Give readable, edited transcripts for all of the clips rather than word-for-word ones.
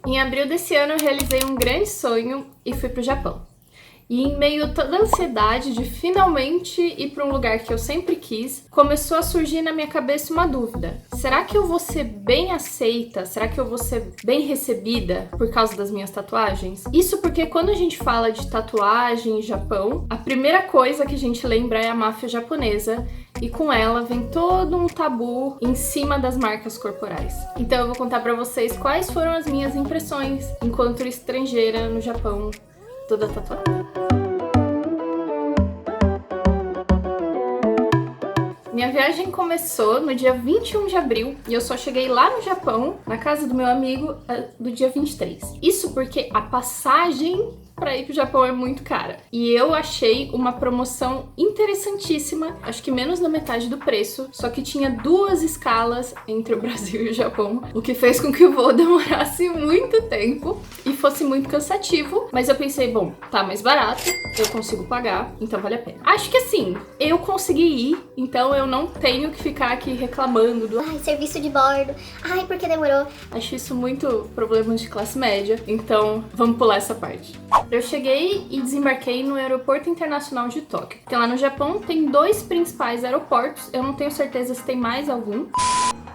Em abril desse ano eu realizei um grande sonho e fui pro Japão. E em meio a toda a ansiedade de finalmente ir para um lugar que eu sempre quis, começou a surgir na minha cabeça uma dúvida. Será que eu vou ser bem aceita? Será que eu vou ser bem recebida por causa das minhas tatuagens? Isso porque quando a gente fala de tatuagem em Japão, a primeira coisa que a gente lembra é a máfia japonesa, e com ela vem todo um tabu em cima das marcas corporais. Então eu vou contar pra vocês quais foram as minhas impressões enquanto estrangeira no Japão, toda tatuada. Minha viagem começou no dia 21 de abril e eu só cheguei lá no Japão, na casa do meu amigo, do dia 23. Isso porque a passagem para ir pro Japão é muito cara. E eu achei uma promoção interessantíssima, acho que menos da metade do preço, só que tinha 2 escalas entre o Brasil e o Japão, o que fez com que o voo demorasse muito tempo e fosse muito cansativo, mas eu pensei, bom, tá mais barato, eu consigo pagar, então vale a pena. Acho que assim, eu consegui ir, então eu não tenho que ficar aqui reclamando do ai, serviço de bordo, ai, porque demorou. Acho isso muito problemas de classe média, então vamos pular essa parte. Eu cheguei e desembarquei no Aeroporto Internacional de Tóquio. Porque lá no Japão tem 2 principais aeroportos, eu não tenho certeza se tem mais algum.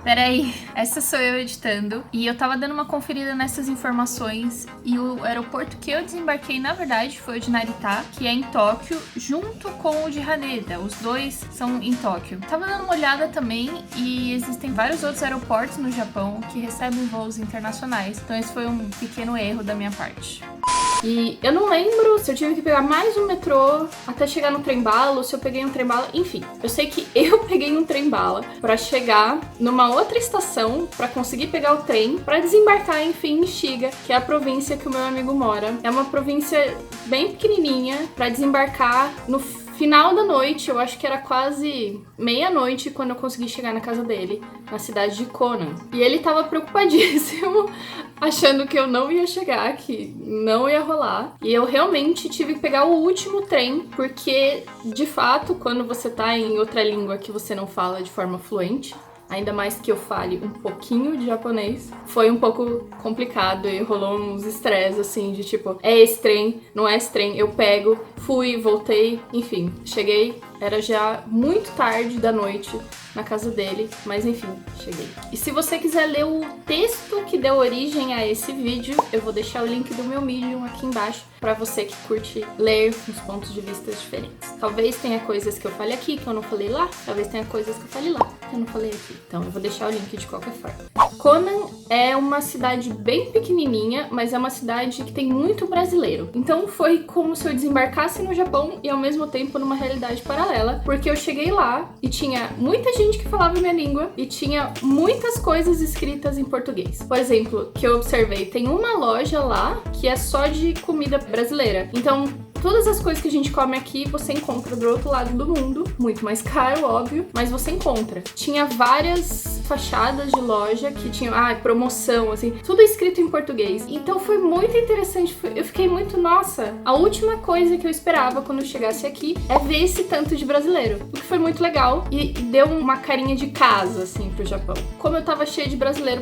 Peraí, essa sou eu editando e eu tava dando uma conferida nessas informações e o aeroporto que eu desembarquei, na verdade, foi o de Narita, que é em Tóquio, junto com o de Haneda. Os 2 são em Tóquio. Tava dando uma olhada também e existem vários outros aeroportos no Japão que recebem voos internacionais, então esse foi um pequeno erro da minha parte. E eu não lembro se eu tive que pegar mais um metrô até chegar no trem-bala ou se eu peguei um trem-bala, enfim. Eu sei que eu peguei um trem-bala pra chegar numa outra estação pra conseguir pegar o trem pra desembarcar, enfim, em Shiga, que é a província que o meu amigo mora. É uma província bem pequenininha pra desembarcar no final da noite, eu acho que era quase meia-noite quando eu consegui chegar na casa dele, na cidade de Konan. E ele tava preocupadíssimo, achando que eu não ia chegar, que não ia rolar. E eu realmente tive que pegar o último trem, porque, de fato, quando você tá em outra língua que você não fala de forma fluente, ainda mais que eu fale um pouquinho de japonês, foi um pouco complicado e rolou uns estresses, assim, de tipo, é esse trem, não é esse trem, eu pego, fui, voltei, enfim, cheguei, era já muito tarde da noite na casa dele, mas enfim, cheguei. E se você quiser ler o texto que deu origem a esse vídeo, eu vou deixar o link do meu Medium aqui embaixo pra você que curte ler uns pontos de vista diferentes. Talvez tenha coisas que eu falei aqui que eu não falei lá, talvez tenha coisas que eu falei lá que eu não falei aqui. Então eu vou deixar o link de qualquer forma. Konan é uma cidade bem pequenininha, mas é uma cidade que tem muito brasileiro. Então foi como se eu desembarcasse no Japão e ao mesmo tempo numa realidade paralela, porque eu cheguei lá e tinha muita gente que falava minha língua e tinha muitas coisas escritas em português. Por exemplo, que eu observei, tem uma loja lá que é só de comida brasileira. Então, todas as coisas que a gente come aqui, você encontra do outro lado do mundo. Muito mais caro, óbvio, mas você encontra. Tinha várias fachadas de loja que tinham, promoção, assim, tudo escrito em português. Então foi muito interessante. Eu fiquei muito, nossa, a última coisa que eu esperava quando eu chegasse aqui é ver esse tanto de brasileiro. O que foi muito legal e deu uma carinha de casa, assim, pro Japão. Como eu tava cheia de brasileiro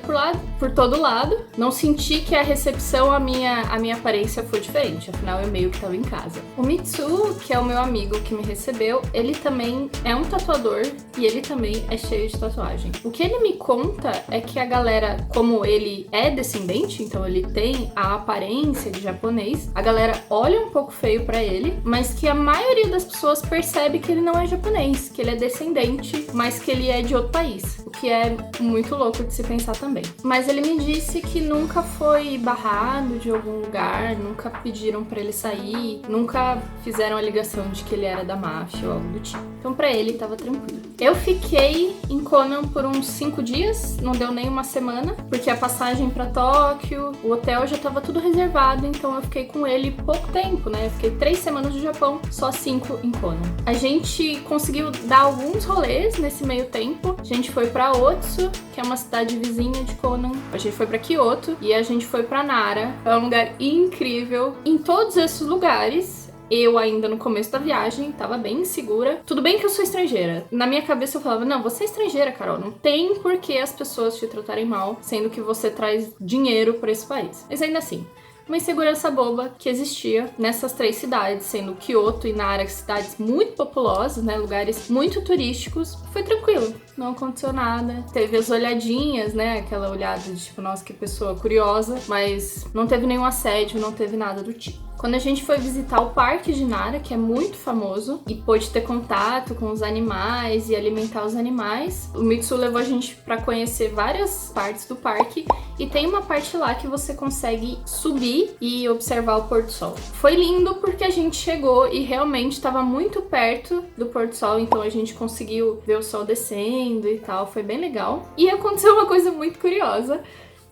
por todo lado, não senti que a recepção, a minha aparência foi diferente. Afinal, eu meio que tava em casa. O Mitsu, que é o meu amigo que me recebeu, ele também é um tatuador e ele também é cheio de tatuagem. O que ele me conta é que a galera, como ele é descendente, então ele tem a aparência de japonês, a galera olha um pouco feio pra ele, mas que a maioria das pessoas percebe que ele não é japonês, que ele é descendente, mas que ele é de outro país, o que é muito louco de se pensar também. Mas ele me disse que nunca foi barrado de algum lugar, nunca pediram pra ele sair, nunca fizeram a ligação de que ele era da máfia ou algo do tipo. Então pra ele tava tranquilo. Eu fiquei em Konan por uns 5 dias, não deu nem uma semana, porque a passagem pra Tóquio, o hotel já tava tudo reservado, então eu fiquei com ele pouco tempo, né? Eu fiquei 3 semanas no Japão, só 5 em Konan. A gente conseguiu dar alguns rolês nesse meio tempo. A gente foi pra Otsu, que é uma cidade vizinha de Konan. A gente foi pra Kyoto e a gente foi pra Nara. É um lugar incrível. Em todos esses lugares, eu ainda no começo da viagem, tava bem insegura. Tudo bem que eu sou estrangeira. Na minha cabeça eu falava, não, você é estrangeira, Carol. Não tem por que as pessoas te tratarem mal, sendo que você traz dinheiro pra esse país. Mas ainda assim, uma insegurança boba que existia nessas 3 cidades, sendo Kyoto e Nara cidades muito populosas, né, lugares muito turísticos. Foi tranquilo, não aconteceu nada. Teve as olhadinhas, né, aquela olhada de tipo, nossa, que pessoa curiosa, mas não teve nenhum assédio, não teve nada do tipo. Quando a gente foi visitar o Parque de Nara, que é muito famoso, e pôde ter contato com os animais e alimentar os animais, o Mitsu levou a gente para conhecer várias partes do parque, e tem uma parte lá que você consegue subir e observar o pôr do sol. Foi lindo porque a gente chegou e realmente estava muito perto do pôr do sol, então a gente conseguiu ver o sol descendo e tal, foi bem legal. E aconteceu uma coisa muito curiosa,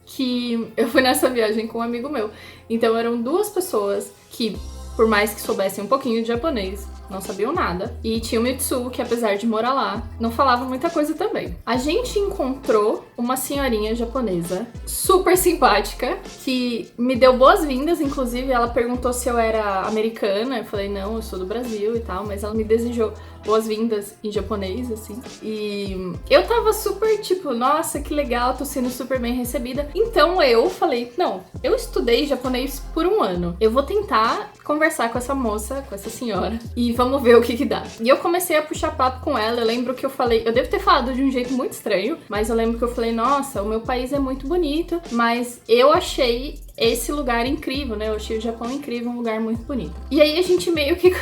que eu fui nessa viagem com um amigo meu. Então eram 2 pessoas que, por mais que soubessem um pouquinho de japonês, não sabiam nada. E tinha o Mitsu, que apesar de morar lá, não falava muita coisa também. A gente encontrou uma senhorinha japonesa super simpática, que me deu boas-vindas, inclusive ela perguntou se eu era americana. Eu falei, não, eu sou do Brasil e tal, mas ela me desejou boas-vindas em japonês, assim. E eu tava super tipo, nossa, que legal, tô sendo super bem recebida. Então eu falei, não, eu estudei japonês por 1 ano. Eu vou tentar conversar com essa moça, com essa senhora, e vamos ver o que dá. E eu comecei a puxar papo com ela. Eu lembro que eu falei, eu devo ter falado de um jeito muito estranho, mas eu lembro que eu falei, nossa, o meu país é muito bonito, mas eu achei esse lugar incrível, né? Eu achei o Japão incrível, um lugar muito bonito. E aí a gente meio que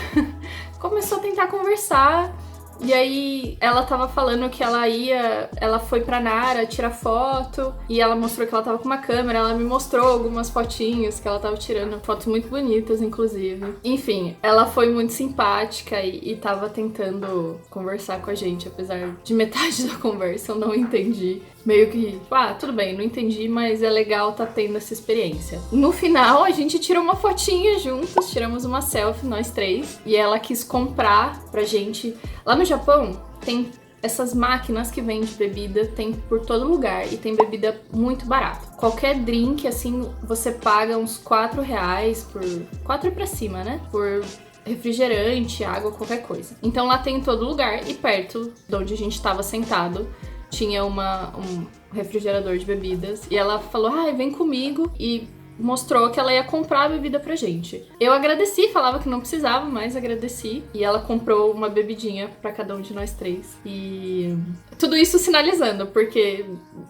começou a tentar conversar. E aí ela tava falando que ela foi pra Nara tirar foto, e ela mostrou que ela tava com uma câmera, ela me mostrou algumas fotinhos que ela tava tirando, fotos muito bonitas, inclusive. Enfim, ela foi muito simpática e tava tentando conversar com a gente, apesar de metade da conversa eu não entendi. Meio que, tudo bem, não entendi, mas é legal tá tendo essa experiência. No final, a gente tirou uma fotinha juntos, tiramos uma selfie, nós 3, e ela quis comprar pra gente. Lá no Japão, tem essas máquinas que vendem bebida, tem por todo lugar, e tem bebida muito barata. Qualquer drink, assim, você paga uns R$4 por... 4 pra cima, né? Por refrigerante, água, qualquer coisa. Então lá tem em todo lugar, e perto de onde a gente tava sentado, tinha um refrigerador de bebidas, e ela falou, vem comigo, e mostrou que ela ia comprar a bebida pra gente. Eu agradeci, falava que não precisava, mas agradeci, e ela comprou uma bebidinha pra cada um de nós 3. E tudo isso sinalizando, porque,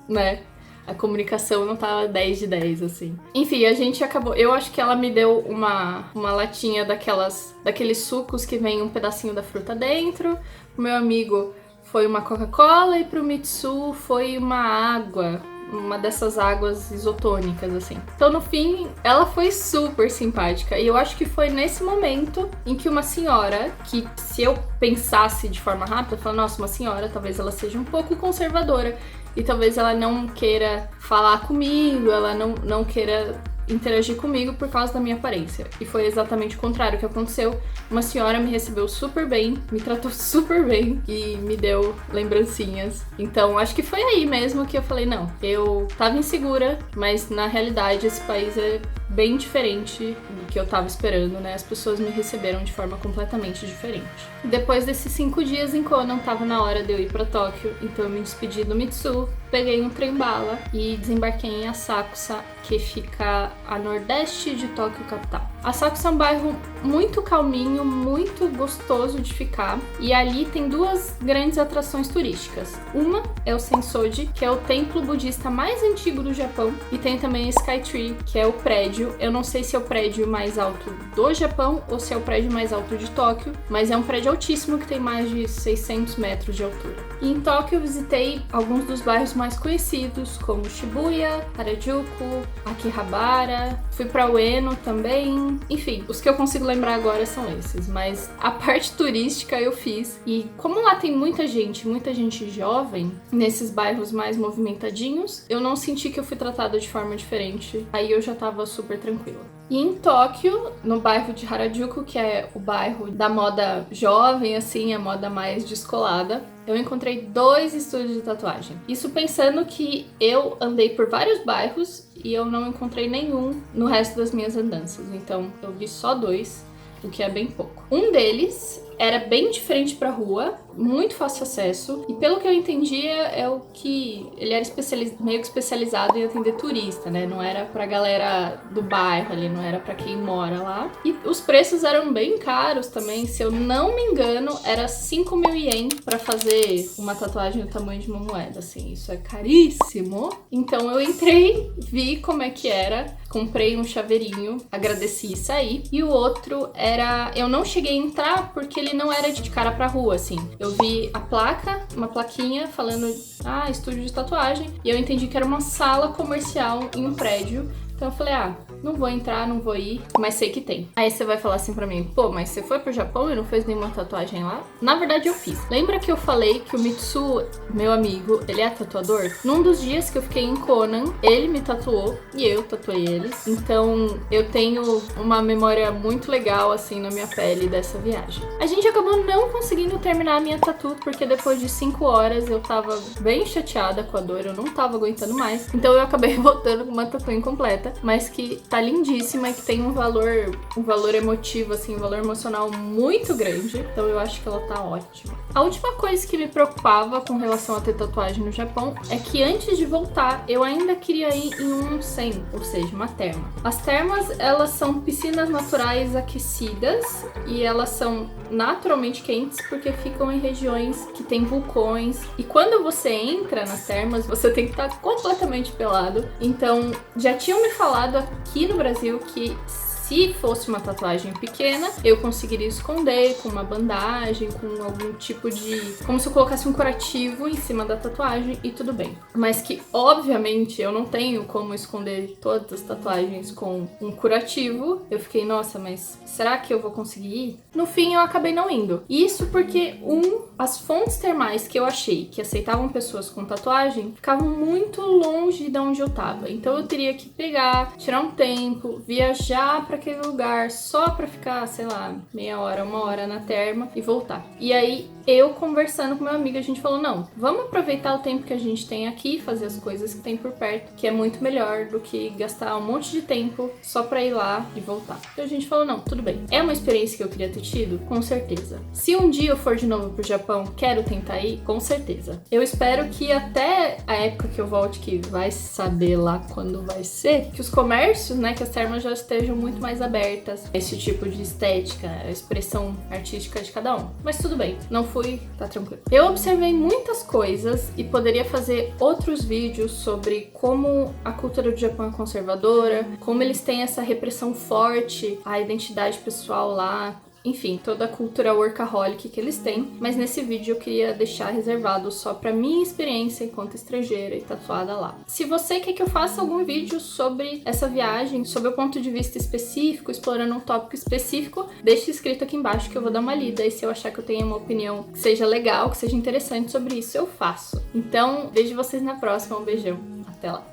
né, a comunicação não tava 10 de 10, assim. Enfim, a gente acabou... Eu acho que ela me deu uma latinha daqueles sucos que vem um pedacinho da fruta dentro. O meu amigo foi uma Coca-Cola, e pro Mitsu foi uma água, uma dessas águas isotônicas, assim. Então, no fim, ela foi super simpática. E eu acho que foi nesse momento em que uma senhora, que se eu pensasse de forma rápida, eu falo, nossa, uma senhora, talvez ela seja um pouco conservadora, e talvez ela não queira falar comigo, ela não queira interagir comigo por causa da minha aparência. E foi exatamente o contrário que aconteceu. Uma senhora me recebeu super bem, me tratou super bem e me deu lembrancinhas. Então, acho que foi aí mesmo que eu falei, não, eu tava insegura, mas na realidade esse país é bem diferente do que eu tava esperando, né? As pessoas me receberam de forma completamente diferente. Depois desses 5 dias em Konan, tava na hora de eu ir pra Tóquio, então eu me despedi do Mitsu, peguei um trem-bala e desembarquei em Asakusa, que fica a nordeste de Tóquio capital. Asakusa é um bairro muito calminho, muito gostoso de ficar, e ali tem 2 grandes atrações turísticas. Uma é o Sensoji, que é o templo budista mais antigo do Japão, e tem também a Skytree, que é o prédio. Eu não sei se é o prédio mais alto do Japão ou se é o prédio mais alto de Tóquio, mas é um prédio altíssimo que tem mais de 600 metros de altura. E em Tóquio eu visitei alguns dos bairros mais conhecidos, como Shibuya, Harajuku, Akihabara, fui pra Ueno também. Enfim, os que eu consigo lembrar agora são esses, mas a parte turística eu fiz. E como lá tem muita gente jovem, nesses bairros mais movimentadinhos, eu não senti que eu fui tratada de forma diferente. Aí eu já tava super tranquila. E em Tóquio, no bairro de Harajuku, que é o bairro da moda jovem, assim, a moda mais descolada, eu encontrei 2 estúdios de tatuagem. Isso pensando que eu andei por vários bairros e eu não encontrei nenhum no resto das minhas andanças. Então, eu vi só 2. o que é bem pouco. Um deles era bem diferente pra rua, muito fácil acesso, e pelo que eu entendi é o que ele era meio que especializado em atender turista, né? Não era pra galera do bairro ali, não era pra quem mora lá. E os preços eram bem caros também, se eu não me engano, era 5.000 ien pra fazer uma tatuagem do tamanho de uma moeda, assim, isso é caríssimo. Então eu entrei, vi como é que era, comprei um chaveirinho, agradeci e saí. E o outro era, eu não cheguei a entrar porque ele não era de cara pra rua, assim. Eu vi a placa, uma plaquinha falando, estúdio de tatuagem. E eu entendi que era uma sala comercial em um prédio. Então eu falei, não vou entrar, não vou ir, mas sei que tem. Aí você vai falar assim pra mim, pô, mas você foi pro Japão e não fez nenhuma tatuagem lá? Na verdade eu fiz. Lembra que eu falei que o Mitsu, meu amigo, ele é tatuador? Num dos dias que eu fiquei em Conan, ele me tatuou e eu tatuei ele. Então eu tenho uma memória muito legal, assim, na minha pele dessa viagem. A gente acabou não conseguindo terminar a minha tatu, porque depois de 5 horas eu tava bem chateada com a dor, eu não tava aguentando mais. Então eu acabei voltando com uma tatu incompleta, mas que tá lindíssima e que tem um valor emotivo, assim, um valor emocional muito grande. Então eu acho que ela tá ótima. A última coisa que me preocupava com relação a ter tatuagem no Japão é que antes de voltar, eu ainda queria ir em um onsen, ou seja, uma terma. As termas, elas são piscinas naturais aquecidas e elas são naturalmente quentes porque ficam em regiões que tem vulcões. E quando você entra nas termas, você tem que estar completamente pelado. Então, já tinham me falado aqui no Brasil que se fosse uma tatuagem pequena, eu conseguiria esconder com uma bandagem, com algum tipo de... como se eu colocasse um curativo em cima da tatuagem e tudo bem. Mas que, obviamente, eu não tenho como esconder todas as tatuagens com um curativo. Eu fiquei, nossa, mas será que eu vou conseguir ir? No fim, eu acabei não indo. Isso porque, as fontes termais que eu achei que aceitavam pessoas com tatuagem ficavam muito longe de onde eu tava. Então eu teria que pegar, tirar um tempo, viajar pra aquele lugar só pra ficar, sei lá, meia hora, 1 hora na terma e voltar. E aí, eu conversando com meu amigo, a gente falou, não, vamos aproveitar o tempo que a gente tem aqui, fazer as coisas que tem por perto, que é muito melhor do que gastar um monte de tempo só pra ir lá e voltar. Então a gente falou, não, tudo bem. É uma experiência que eu queria ter tido? Com certeza. Se um dia eu for de novo pro Japão, quero tentar ir? Com certeza. Eu espero que até a época que eu volte, que vai saber lá quando vai ser, que os comércios, né, que as termas já estejam muito mais abertas a esse tipo de estética, a expressão artística de cada um. Mas tudo bem, não fui, tá tranquilo. Eu observei muitas coisas e poderia fazer outros vídeos sobre como a cultura do Japão é conservadora, como eles têm essa repressão forte à identidade pessoal lá, enfim, toda a cultura workaholic que eles têm, mas nesse vídeo eu queria deixar reservado só pra minha experiência enquanto estrangeira e tatuada lá. Se você quer que eu faça algum vídeo sobre essa viagem, sobre o ponto de vista específico, explorando um tópico específico, deixe escrito aqui embaixo que eu vou dar uma lida, e se eu achar que eu tenho uma opinião que seja legal, que seja interessante sobre isso, eu faço. Então, vejo vocês na próxima, um beijão, até lá!